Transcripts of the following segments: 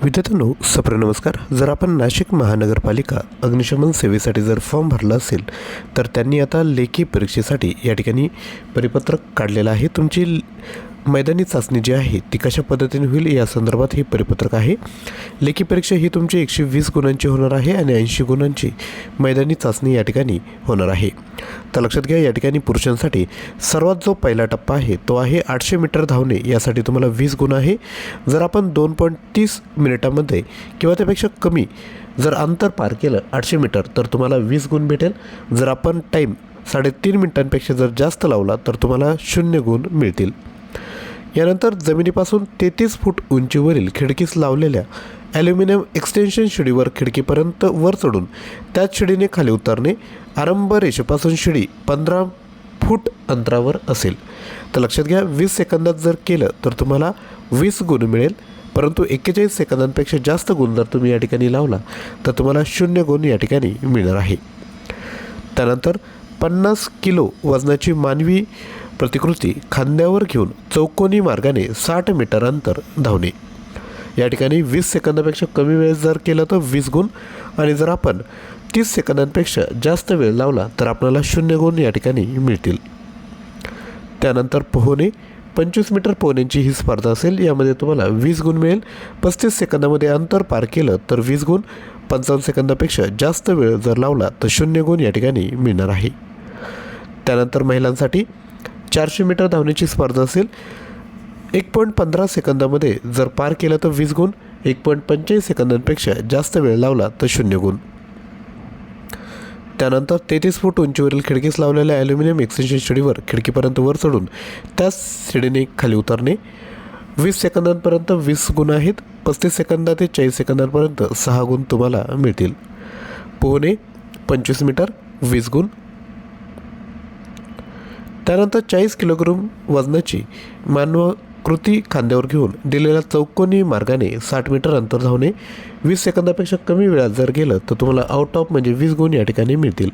विद्यार्थ्यांनो नमस्कार। जर आपण नाशिक महानगरपालिका अग्निशमन सेवेसाठी जर फॉर्म भरला असेल तर त्यांनी आता लेखी परीक्षेसाठी या ठिकाणी परिपत्रक काढलेलं आहे। तुमची मैदानी चाचणी जी आहे ती कशा पद्धतीने होईल या संदर्भात हे परिपत्रक आहे। लेखी परीक्षा ही तुमची 120 गुणांची होणार आहे आणि 80 गुणांची मैदानी चाचणी या ठिकाणी होणार आहे। तर लक्षात घ्या, या ठिकाणी पुरुषांसाठी सर्वात जो पहिला टप्पा आहे तो आहे 800 मीटर धावणे, यासाठी तुम्हाला 20 गुण आहे। जर आपण 2.30 मिनिटांमध्ये किंवा त्यापेक्षा कमी जर अंतर पार केलं 800 मीटर तर तुम्हाला 20 गुण भेटेल। जर आपण टाईम 3.5 मिनिटांपेक्षा जर जास्त लावला तर तुम्हाला 0 गुण मिळतील। यानंतर जमिनीपासून 33 फूट उंचीवरील खिडकीस लावलेल्या ॲल्युमिनियम एक्सटेन्शन शिडीवर खिडकीपर्यंत वर चढून त्याच शिडीने खाली उतरणे। आरंभ रेषेपासून शिडी 15 फूट अंतरावर असेल। तर लक्षात घ्या, 20 सेकंदात जर केलं तर तुम्हाला 20 गुण मिळेल, परंतु 41 सेकंदांपेक्षा जास्त गुण जर तुम्ही या ठिकाणी लावला तर तुम्हाला 0 गुण या ठिकाणी मिळणार आहे। त्यानंतर 50 किलो वजनाची मानवी प्रतिकृती खांद्यावर घेऊन चौकोनी मार्गाने 60 मीटर अंतर धावणे। या ठिकाणी 20 सेकंदापेक्षा कमी वेळ जर केलं तर 20 गुण, आणि जर आपण 30 सेकंदांपेक्षा जास्त वेळ लावला तर आपल्याला 0 गुण या ठिकाणी मिळतील। त्यानंतर पोहणे 25 मीटर पोहण्याची ही स्पर्धा असेल, यामध्ये तुम्हाला 20 गुण मिळेल। 35 सेकंदामध्ये अंतर पार केलं तर 20 गुण, 55 सेकंदापेक्षा जास्त वेळ जर लावला तर 0 गुण या ठिकाणी मिळणार आहे। त्यानंतर महिलांसाठी 400 मीटर धावण्याची स्पर्धा असेल, 1.15 सेकंदामध्ये जर पार केलं तर 20 गुण, 1.45 सेकंदांपेक्षा जास्त वेळ लावला तर 0 गुण। त्यानंतर 33 फूट उंचीवरील खिडकीस लावलेल्या ॲल्युमिनियम एक्सटेन्शन शिडीवर खिडकीपर्यंत वर चढून त्याच शिडीने खाली उतरणे। 20 सेकंदांपर्यंत 20 गुण आहेत, 35 सेकंदा ते 40 सेकंदांपर्यंत 6 गुण तुम्हाला मिळतील। पोहणे 25 मीटर 20 गुण। त्यानंतर 40 किलोग्राम वजनाची मानवाकृती खांद्यावर घेऊन दिलेल्या चौकोनी मार्गाने 60 मीटर अंतर धावणे। 20 सेकंदापेक्षा कमी वेळात जर गेलं तर तुम्हाला आउट ऑफ म्हणजे 20 गुण या ठिकाणी मिळतील।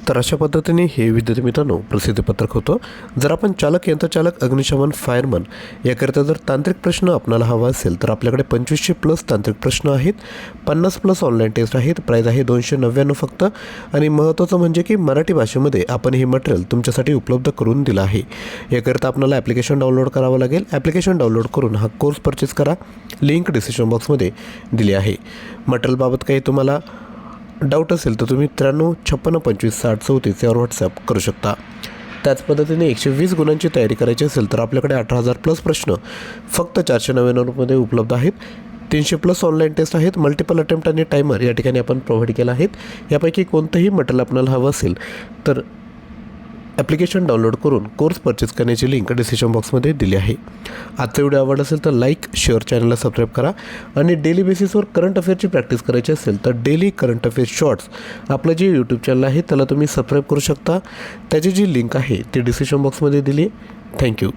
तर अशा पद्धतीने हे विद्यार्थी मित्रांनो प्रसिद्धीपत्रक होतं। जर आपण चालक, यंत्रचालक, अग्निशमन, फायरमन याकरिता जर तांत्रिक प्रश्न आपल्याला हवा असेल तर आपल्याकडे 2500 प्लस तांत्रिक प्रश्न आहेत, 50 प्लस ऑनलाईन टेस्ट आहेत। प्राईज आहे 299 फक्त। आणि महत्त्वाचं म्हणजे की मराठी भाषेमध्ये आपण हे मटेरियल तुमच्यासाठी उपलब्ध करून दिलं आहे। याकरिता आपल्याला ॲप्लिकेशन डाउनलोड करावं लागेल। ॲप्लिकेशन डाउनलोड करून हा कोर्स परचेस करा, लिंक डिस्क्रिप्शन बॉक्समध्ये दिली आहे। मटेरियलबाबत काही तुम्हाला डाऊट असेल तर तुम्ही 93 56 25 60 34 यावर व्हॉट्सॲप करू शकता। त्याच पद्धतीने 120 गुणांची तयारी करायची असेल तर आपल्याकडे 18,000 प्लस प्रश्न फक्त 499 रुपये उपलब्ध आहेत। 300 प्लस ऑनलाईन टेस्ट आहेत, मल्टिपल अटेम्प्ट आणि टायमर या ठिकाणी आपण प्रोव्हाइड केला आहेत। यापैकी कोणतंही मटेरियल आपल्याला हवं असेल तर ॲप्लिकेशन डाउनलोड करून कोर्स परचेस करण्याची लिंक डिस्क्रिप्शन बॉक्समध्ये दिली आहे। आजचा व्हिडिओ आवडला असेल तर लाईक, शेअर, चॅनलला सबस्क्राईब करा। आणि डेली बेसिसवर करंट अफेअरची प्रॅक्टिस करायची असेल तर डेली करंट अफेअर शॉर्ट्स आपलं जे यूट्यूब चॅनल आहे त्याला तुम्ही सबस्क्राईब करू शकता। त्याची जी लिंक आहे ती डिस्क्रिप्शन बॉक्समध्ये दिली आहे। थँक्यू।